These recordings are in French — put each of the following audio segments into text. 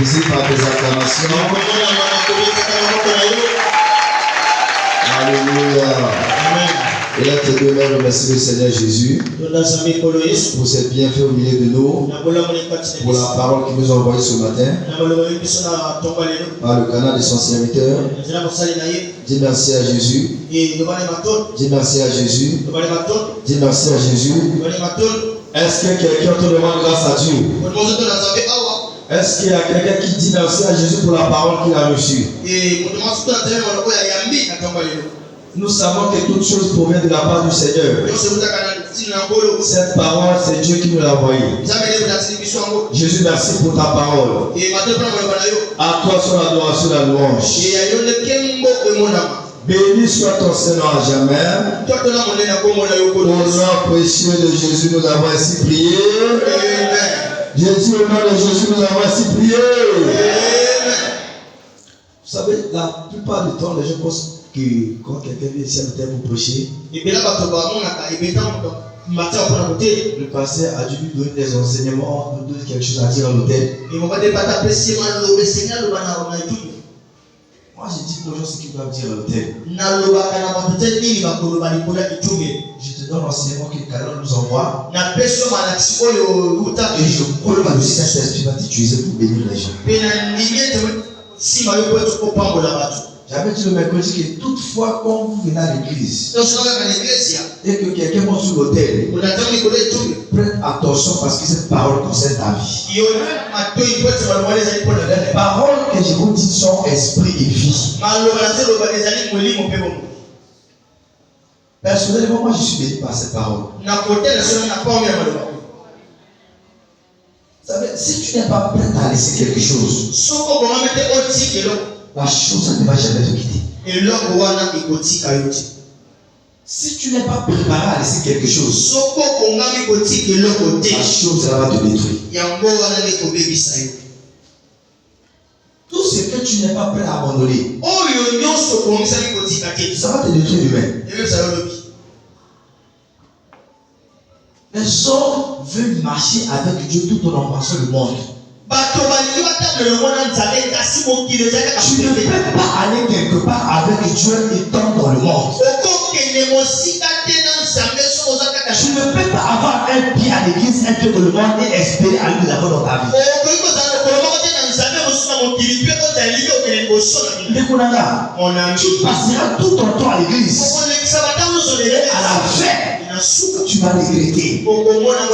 plaisir par tes acclamations. Alléluia. Amen. Et là, tes deux mains, remercie le Seigneur Jésus pour ses bienfaits au milieu de nous, pour la parole qu'il nous a envoyée ce matin par le canal de son serviteur. Dis merci à Jésus. Dis merci à Jésus. Dis merci à Jésus. Est-ce que quelqu'un te demande grâce à Dieu? Est-ce qu'il y a quelqu'un qui dit merci à Jésus pour la parole qu'il a reçue? Nous savons que toute chose provient de la part du Seigneur. Cette parole, c'est Dieu qui nous l'a envoyée. Jésus, merci pour ta parole. À toi soit l'adoration et la louange. Béni soit ton Seigneur à jamais. Au nom précieux de Jésus, nous avons ainsi prié. Jésus, au nom de Jésus, nous avons ainsi prié. Vous savez, la plupart du temps, les gens pensent que quand quelqu'un vient ici à l'hôtel pour prêcher, le pasteur a dû lui donner des enseignements, nous donner quelque chose à dire à l'hôtel. Moi, je dis aux gens ce qu'ils doivent dire à l'hôtel. Je te donne l'enseignement que le Canada nous envoie. Et je crois que le Saint-Esprit va t'utiliser pour bénir les gens. J'avais dit le mercredi que toutefois, quand vous venez à l'église et que quelqu'un monte sur l'autel, prête attention parce que cette parole concerne ta vie. Les paroles que je vous dis sont esprit et vie. Personnellement, moi je suis béni par cette parole. Vous savez, si tu n'es pas prêt à laisser quelque chose, la chose ne va jamais te quitter. Si tu n'es pas préparé à laisser quelque chose, la chose va te détruire. Tout ce que tu n'es pas prêt à abandonner, ça va te détruire lui-même. Les hommes veulent marcher avec Dieu tout en embrassant le monde. Tu ne peux pas aller quelque part avec Dieu étant dans le monde. Tu ne peux pas avoir un pied à l'église, un pied dans le monde et espérer aller de l'avant dans ta vie. Tu passeras tout ton temps à l'église. À la fin, tu vas regretter.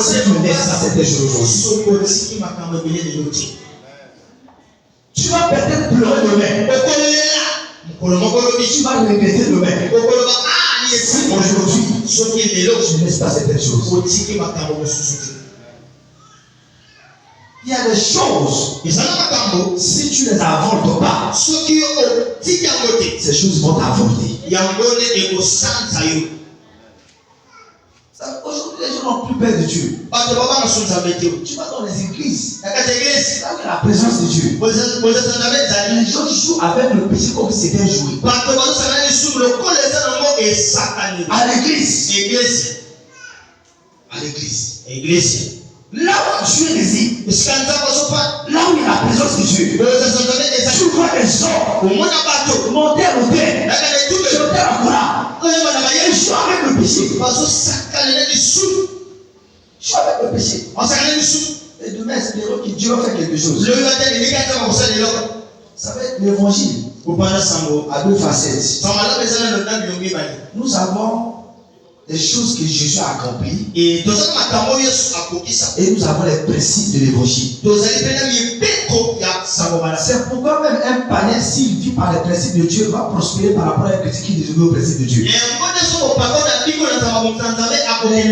Si tu laisses ça, c'est des choses. Tu vas peut-être pleurer demain. Tu vas regretter demain. Si aujourd'hui, je ne laisse pas certaines choses. Il y a des choses, si tu les avortes pas, ces choses vont t'avorter. Aujourd'hui, les gens n'ont plus peur de Dieu. Tu vas dans les églises, avec la présence de Dieu. Les gens jouent avec le péché comme si c'était joué. À l'église. À l'église. Là où Dieu réside, là où il y a la présence de Dieu, tu vois les gens monter à l'autel, chanter la chorale, et jouer avec le péché. Jouer avec le péché. Et demain, espérons que Dieu va faire quelque chose. Ça va être l'évangile à deux facettes. Nous avons des choses que Jésus a accomplies et nous avons les principes de l'évangile. C'est pourquoi même un païen, s'il vit par les principes de Dieu, va prospérer par rapport à un chrétien qui désobéit aux principes de Dieu. Les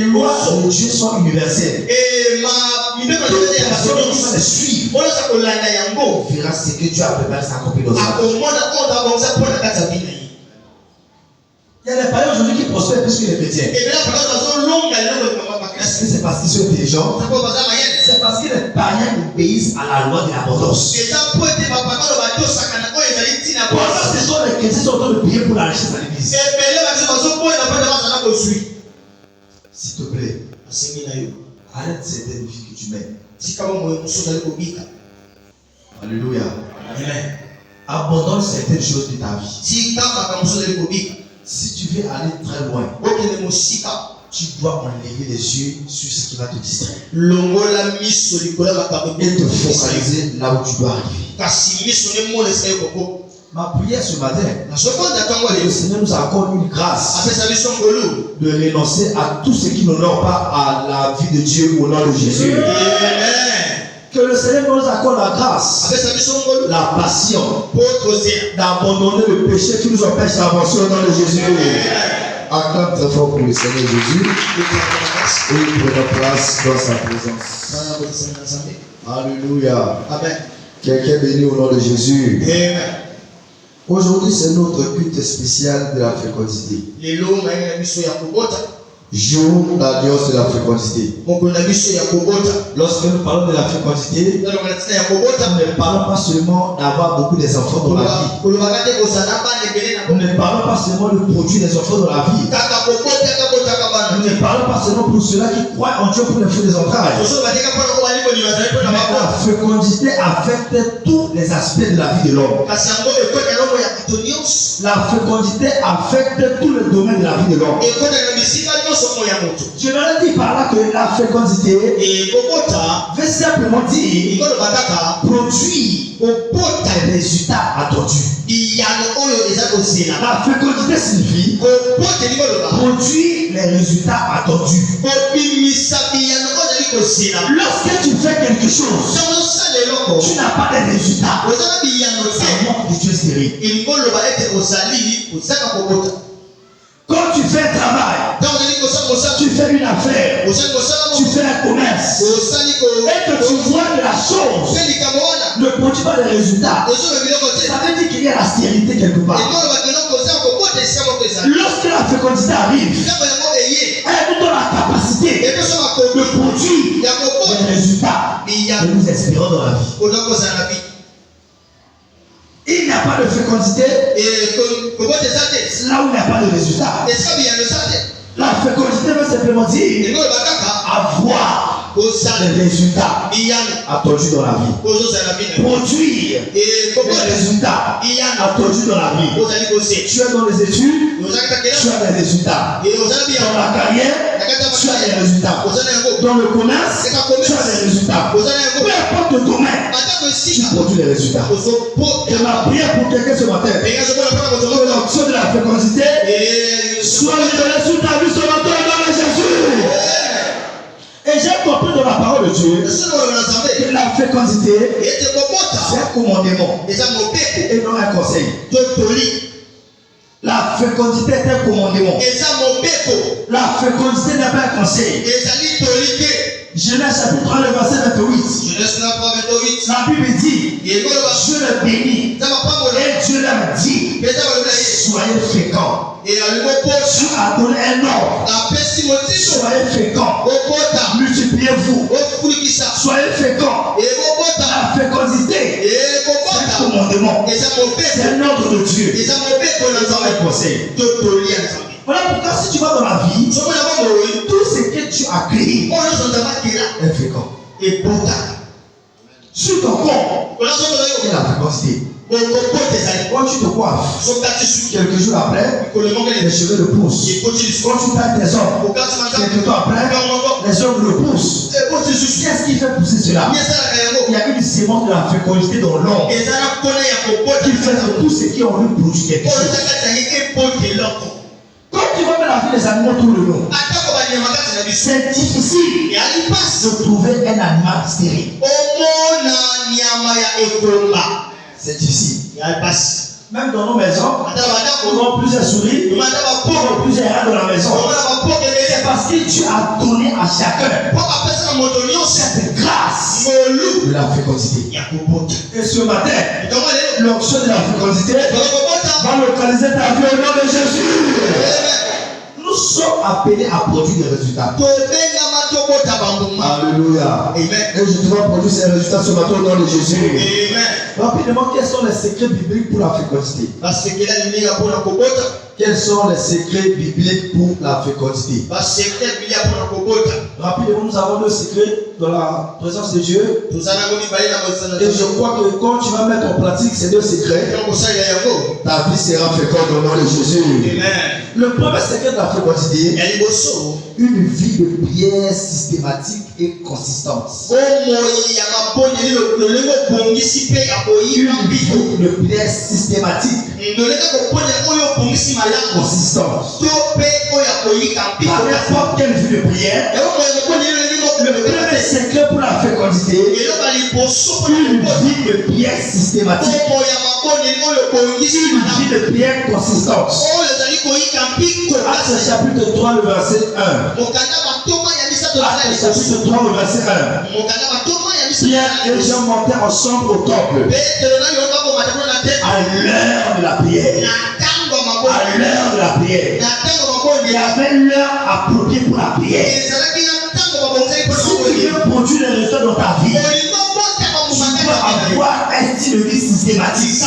lois de Dieu sont universelles. Toute personne qui va les suivre verra ce que Dieu a préparé s'accomplir dans sa vie. Il y a des païens aujourd'hui qui prospèrent plus que les chrétiens. Est-ce que c'est parce qu'ils sont intelligents? C'est parce que les païens obéissent à la loi de l'abondance. Pendant ce temps, les chrétiens sont en train de prier pour la richesse à l'église. S'il te plaît, arrête certaines vies que tu mènes. Alléluia. Amen. Abandonne certaines choses de ta vie. Si tu veux aller très loin, tu dois enlever les yeux sur ce qui va te distraire et te focaliser là où tu dois arriver. Ma prière ce matin, le Seigneur nous accorde une grâce de renoncer à tout ce qui n'honore pas à la vie de Dieu au nom de Jésus. Que le Seigneur nous accorde la grâce, la passion, d'abandonner le péché qui nous empêche d'avancer au nom de Jésus. Acclame très fort pour le Seigneur Jésus et prenons place dans sa présence. Alléluia. Amen. Quelqu'un béni au nom de Jésus. Amen. Aujourd'hui, c'est notre culte spécial de la fécondité. Jour d'alliance de la fécondité. Lorsque nous parlons de la fécondité, nous ne parlons pas seulement d'avoir beaucoup d'enfants dans la vie. Nous ne parlons pas seulement de produire des enfants dans la vie. Nous ne parlons pas seulement pour ceux-là qui croient en Dieu pour les fruits des entrailles. Mais la fécondité affecte tous les aspects de la vie de l'homme. La fécondité affecte tous les domaines de la vie de l'homme. Je leur dis par là que la fécondité veut simplement dire produire des résultats attendus. La fécondité signifie produire les résultats attendus. Lorsque tu fais quelque chose, tu n'as pas de résultats. C'est manque de Dieu stérile. Quand tu fais un travail, tu fais une affaire, tu fais un commerce, et que tu vois que la chose ne produit pas de résultats, ça veut dire qu'il y a la stérilité quelque part. Lorsque la fécondité arrive, elle nous donne la capacité de produire des résultats que nous espérons dans la vie. Il n'y a pas de fécondité là où il n'y a pas de résultat. La fécondité veut simplement dire avoir des résultats attendus dans la vie. Produire des résultats attendus dans la vie. Tu es dans les études, tu as des résultats. Dans la carrière, tu as des résultats. Dans le commerce, tu as des résultats. Peu importe le domaine, tu produis des résultats. Et ma prière pour quelqu'un ce matin, que l'onction de la fécondité soit libérée sur ta vie ce matin dans Jésus. Et j'ai compris dans la parole de Dieu que la fécondité, c'est un commandement et non un conseil. La fécondité est un commandement. La fécondité n'est pas un conseil. Genèse chapitre 3, le verset 28. La Bible dit, Dieu le bénit et Dieu leur dit, soyez féconds. Dieu a donné un ordre. Soyez féconds. Multipliez-vous. Soyez féconds. La fécondité, c'est un commandement. C'est un ordre de Dieu. C'est un conseil. Voilà pourquoi si tu vas dans la vie, tout ce que tu as créé est fécond. Sur ton corps, il y a la fécondité. Quand tu te coiffes, quelques jours après, les cheveux le poussent. Quand tu tailles tes ongles, quelques temps après, les ongles le poussent. Qu'est-ce qui fait pousser cela? Il y a une sémence de la fécondité dans l'homme qui fait que tout ce qui ont eu produit quelque chose. Quand tu vas dans la vie des animaux tout le long, c'est difficile de trouver un animal stérile. C'est difficile. Même dans nos maisons, on a plusieurs souris, on a plusieurs rats dans la maison. C'est parce que tu as donné à chacun cette grâce de la fécondité. Et ce matin, l'onction de la fécondité va localiser ta vie au nom de Jésus. Nous sommes appelés à produire des résultats. Alléluia. Amen. Et je dois produire ces résultats ce matin au nom de Jésus. Amen. Rapidement, quels sont les secrets bibliques pour la fécondité? Quels sont les secrets bibliques pour la fécondité? Rapidement, nous avons le secret dans la présence de Dieu. Et je crois que quand tu vas mettre en pratique ces deux secrets, ta vie sera féconde au nom de Jésus. Le premier secret de la fécondité, une vie de prière systématique et consistante. Une vie de prière systématique et consistante. Par n'importe quelle vie de prière, le premier secret pour la fécondité, une vie de prière systématique, une vie de prière consistante. Actes chapitre 3, le verset 1. Actes chapitre 3, le verset 1. Pierre et Jean montèrent ensemble au temple à l'heure de la prière. À l'heure de la prière. Il y avait l'heure appropriée pour la prière. Si tu veux produire les résultats dans ta vie, tu dois avoir un style de vie systématique.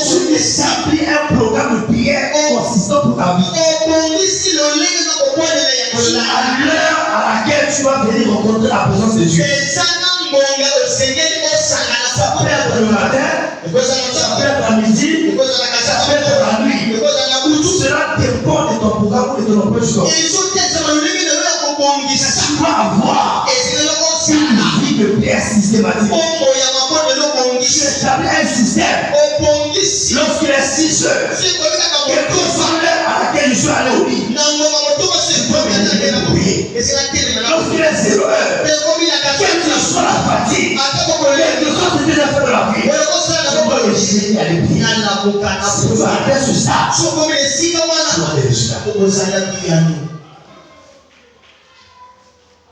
Tu établis un programme de prière consistant pour ta vie. À l'heure à laquelle tu vas venir rencontrer la présence de Dieu. Ça peut être le matin, ça peut être à midi, ça peut être la nuit. Tout cela dépend de ton programme ou de ton emploi du temps. Tu dois avoir une vie de prière systématique. Tu établis un système. Lorsqu'il est 6 heures, quelle que soit l'heure à laquelle je suis allé au lit, lorsqu'il est 0 heure, quelle que soit la fatigue, quelle que soit ce que j'ai fait de la vie, je dois le jeter à l'église. Si tu arrêtes sur ça, tu auras des résultats.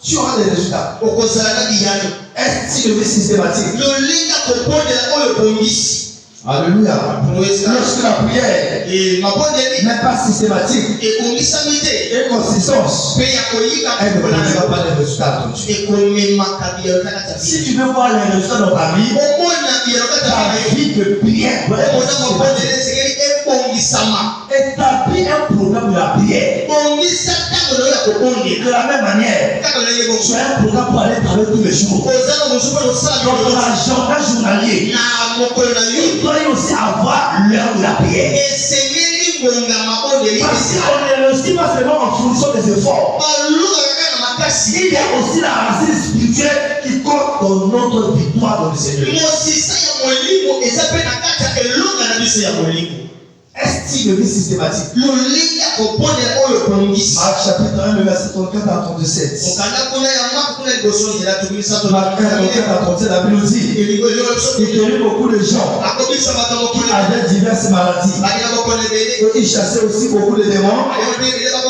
Tu auras des résultats. Un style de vie systématique. Alléluia. Lorsque la prière n'est pas systématique et consistante, elle ne produira pas les résultats tout de suite. Si tu veux voir les résultats dans ta vie, ta vie de prière doit être systématique. Établis un programme de la prière. De la même manière, tu as un programme pour aller travailler tous les jours. Dans ton agenda journalier, il doit aussi avoir l'heure de la prière. Parce qu'on ne réussit pas seulement en fonction des efforts. Il y a aussi la racine spirituelle qui compte dans notre victoire dans le Seigneur. Un style de vie systématique. Marc chapitre 1, le verset 34 à 37. Marc 1, 34 à 37, la Bible dit: il guérit beaucoup de gens qui avaient diverses maladies. Et il chassait aussi beaucoup de démons.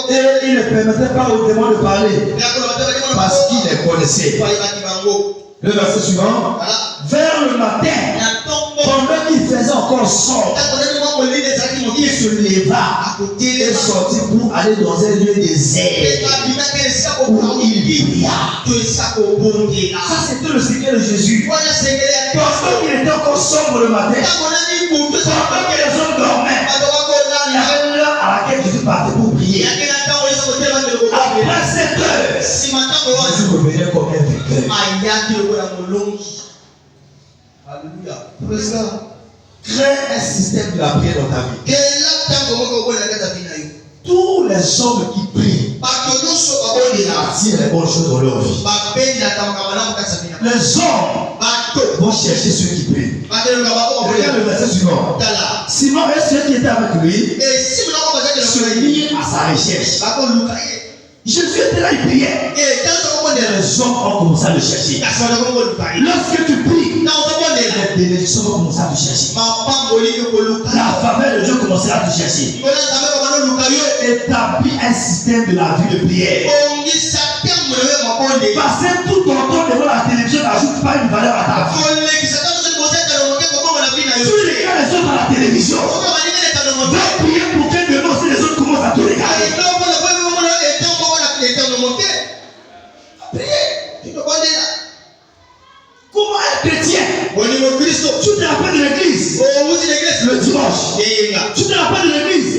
Et il ne permettait pas aux démons de parler parce qu'il les connaissait. Le verset suivant: vers le matin, pendant qu'il faisait encore sombre, il se leva et sortit pour aller dans un lieu désert où il pria. Ça, c'était le secret de Jésus. Pendant qu'il était encore sombre le matin, pendant que les hommes dormaient, il y avait l'heure à laquelle Jésus partait pour prier. Après 7 heures, Jésus revenait comme un vainqueur. Alléluia. Crée un système de la prière dans ta vie. Tous les hommes qui prient attirent les bonnes choses dans leur vie. Les hommes vont chercher ceux qui prient. Regarde le verset suivant. Simon et ceux qui étaient avec lui se mirent à sa recherche. Jésus était là, il priait. Les hommes ont commencé à le chercher. Lorsque tu pries, les bénédictions vont commencer à te chercher. La faveur de Dieu commencera à te chercher. Établis un système de la vie de prière. Passer tout ton temps devant la télévision n'ajoute pas une valeur à ta vie. Tu regardes les autres à la télévision. Va prier pour que demain aussi les autres commencent à te regarder. Comment un chrétien, tu te rappelles de l'église le dimanche, tu te rappelles de l'église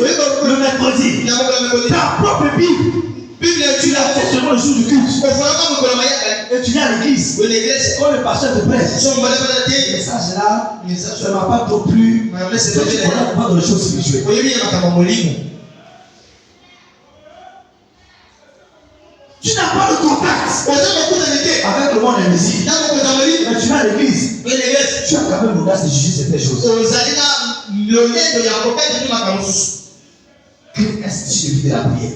mercredi. Ta propre Bible. Tu l'as fait seulement le jour du culte. Et tu viens à l'église. Quand le pasteur te presse. Ce message-là, ça ne m'a pas trop plu. Tu ne connais pas dans les choses spirituelles. Tu n'as pas de contact avec le monde invisible. Mais tu vas à l'église. Tu as quand même l'audace de juger certaines choses. Crée un style de vie de la prière.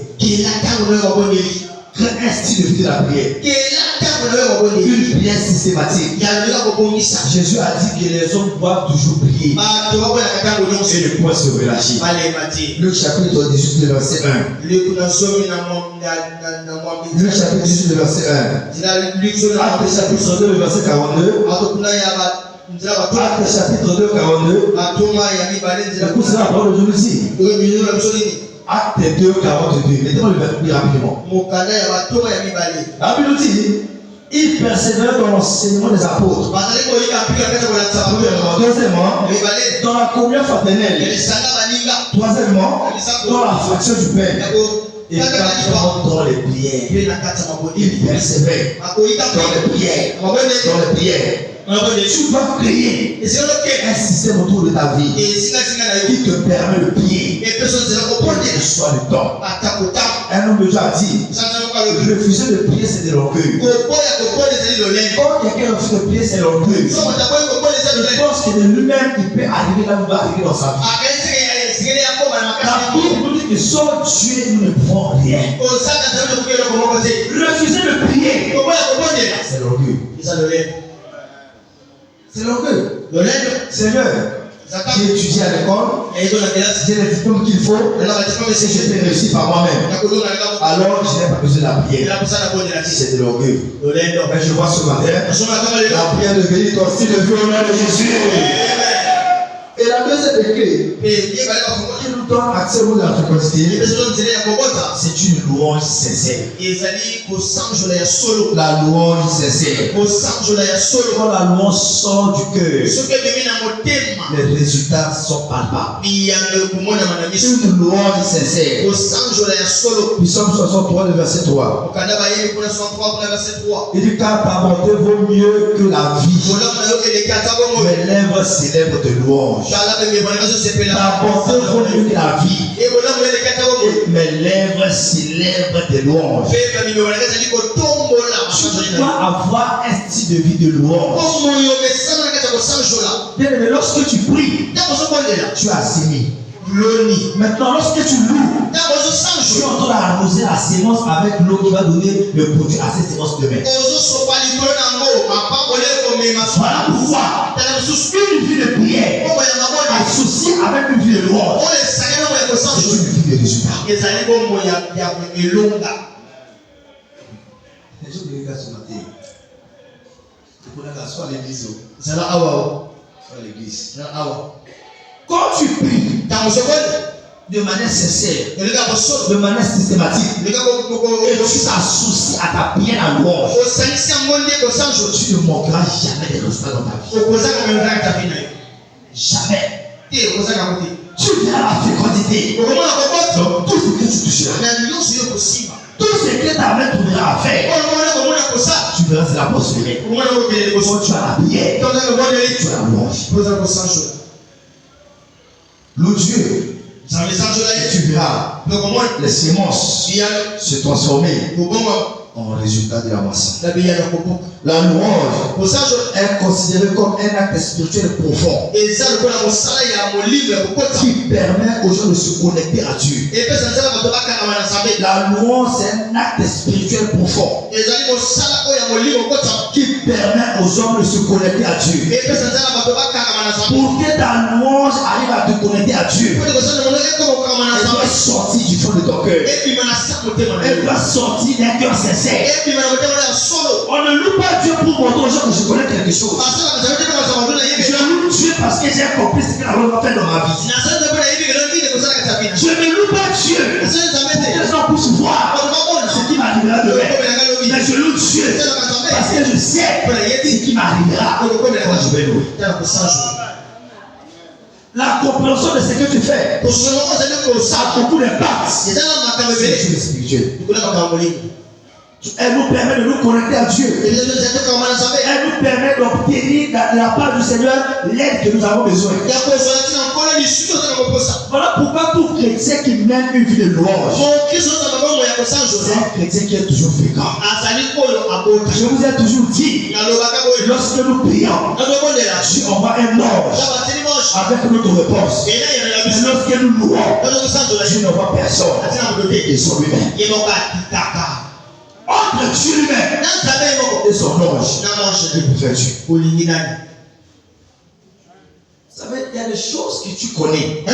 Crée un style de vie de la prière. Une prière systématique. Jésus a dit que les hommes doivent toujours prier. Et le point se relâcher. Luc chapitre 18, le verset 1. Luc chapitre 18, le verset 1. Actes chapitre 2, le verset 42. Actes chapitre 2, 42. Écoute, c'est la parole de Dieu ici. Acte 2, 42. Mettez-moi le verset plus rapidement. La Bible dit, il persévérait dans l'enseignement des apôtres. Deuxièmement, dans la communion fraternelle. Troisièmement, dans la fraction du pain. Et quatrièmement, dans les prières. Il persévère dans les prières. Dans les prières. Tu dois créer un système autour de ta vie qui te permet de prier. Quel que soit le temps. Un homme de Dieu a dit, refuser de prier, c'est de l'orgueil. Quand quelqu'un refuse de prier, c'est l'orgueil. Je pense que de lui-même, il peut arriver là où il va arriver dans sa vie. La Bible nous dit que sans Dieu, nous ne pouvons rien. Refuser de prier, c'est l'orgueil. C'est l'orgueil. Seigneur, j'ai étudié à l'école, j'ai les diplômes qu'il faut, et je peux réussir par moi-même. Alors, je n'ai pas besoin de la prière. C'est de l'orgueil. Mais je vois ce matin, la prière de venir ton style de vie au nom de Jésus. Et la deuxième clé qui nous donne accès au de la fécondité, c'est une louange sincère. La louange sincère. Quand la louange sort du cœur, les résultats sont palpables. Une louange sincère. Psaume 63, le verset 3. Il dit car ta bonté vaut mieux que la vie. Mes lèvres célèbrent de louange. Ta bonté vaut mieux que la vie. Et mes lèvres célèbrent de louange. Tu dois avoir un style de vie de louange. Bien aimé, lorsque tu pries, tu assimiles. Maintenant, lorsque tu loues, tu es en train d'arroser la sémence avec l'eau qui va donner le produit à cette sémence demain. Voilà pourquoi une vie de prière associée avec une vie de louange, c'est une vie de résultat. Les gens qui regardent ce matin, il faut soit à l'église. Soit à l'église. Quand tu pries de manière sincère, de manière systématique, et tu t'associes à ta prière à louange, tu ne manqueras jamais des résultats dans ta vie. Jamais. Tu verras la fécondité. Donc tout ce que tu toucheras, tout ce que ta main trouvera à faire, tu verras c'est la prospérité. Quand tu as la prière, tu as la louange. Loue Dieu. Et tu verras les sémences se transformer en résultat de la moisson. La louange est considérée comme un acte spirituel profond qui permet aux gens de se connecter à Dieu. La louange c'est un acte spirituel profond qui permet aux hommes de se connecter à Dieu. Pour que ta louange arrive à te connecter à Dieu, elle doit sortir du fond de ton cœur. Elle doit sortir d'un cœur sincère. On ne loue pas Dieu pour montrer aux gens que je connais quelque chose. Je loue Dieu parce que j'ai compris ce que la loi va faire dans ma vie. Je ne loue pas Dieu pour que les gens puissent voir ce qui m'arrivera demain. Mais je loue Dieu parce que je sais ce qui m'arrivera quand je vais louer. La compréhension de ce que tu fais a beaucoup d'impact sur les choses spirituelles. Elle nous permet de nous connecter à Dieu. Elle nous permet d'obtenir de la part du Seigneur l'aide que nous avons besoin. Voilà pourquoi tout chrétien qui mène une vie de louange, c'est un chrétien qui est toujours fréquent. Je vous ai toujours dit, lorsque nous prions, Dieu envoie un ange avec notre réponse. Mais lorsque nous louons, Dieu n'envoie personne. Et son lui-même. Entre Dieu lui-même et son ange, il peut faire Dieu. Vous savez, il y a des choses que tu connais, mais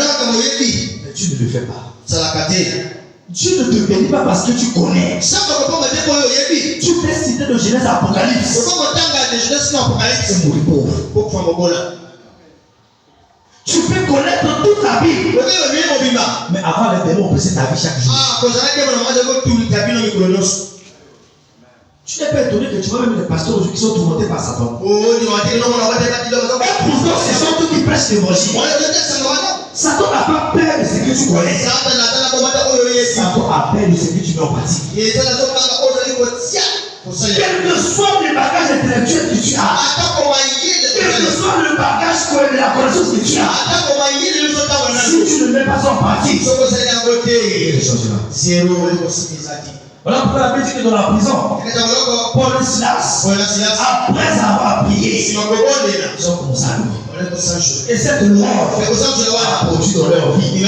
tu ne le fais pas. Dieu ne te bénit pas parce que tu connais. Tu peux citer de Genèse à Apocalypse. C'est mourir pauvre. Tu peux connaître toute la Bible, mais avant les démons oppresser ta vie chaque jour. Tu n'es pas étonné que tu vois même des pasteurs aujourd'hui qui sont tourmentés par Satan. Et pourtant, ce sont eux qui prêchent l'évangile. Satan n'a pas peur de ce que tu connais. Satan a peur de ce que tu mets en pratique. Quel que soit le bagage intellectuel que tu as, quel que soit le bagage de la connaissance que tu as, si tu ne mets pas ça en pratique, il ne changera. Voilà pourquoi la Bible dit que dans la prison, Paul et Silas, après avoir prié, ils ont commencé à louer. Et cette louange a produit dans leur vie le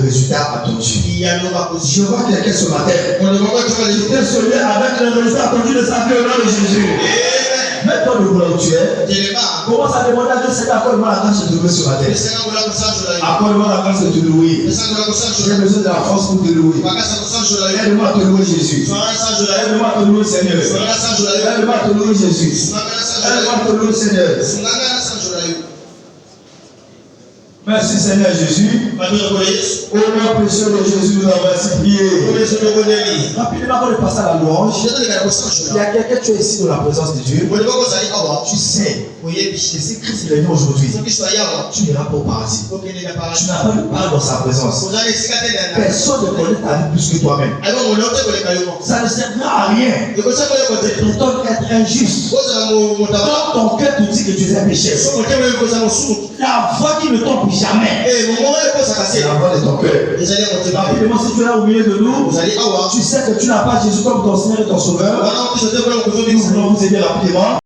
résultat attendu. Je vois quelqu'un ce matin, j'étais celui avec le résultat attendu de sa vie au nom de Jésus. Mets-toi debout là où tu es. Commence à demander à Dieu, Seigneur, accorde-moi la grâce de te louer ce matin. Accorde-moi la grâce de te louer. J'ai besoin de la force pour te louer. Aide-moi à te louer Jésus. Aide-moi à te louer Seigneur. Aide-moi à te louer Jésus. Aide-moi à te louer Seigneur. Merci Seigneur Jésus. Au nom précieux de Jésus, nous avons ainsi prié. Rapidement, avant de passer à la louange, il y a quelqu'un, tu es ici dans la présence de Dieu. Tu sais que si Christ est venu aujourd'hui, tu n'iras pas au paradis. Tu n'as pas de part dans sa présence. Personne ne connaît ta vie plus que toi-même. Ça ne servira à rien de prétendre être injuste. Quand ton cœur te dit que tu es un pécheur, la voix qui ne tombe jamais, c'est la voix de ton cœur. Rapidement, si tu es là au milieu de nous, tu sais que tu n'as pas Jésus comme ton Seigneur et ton Sauveur. Nous voulons vous aider rapidement.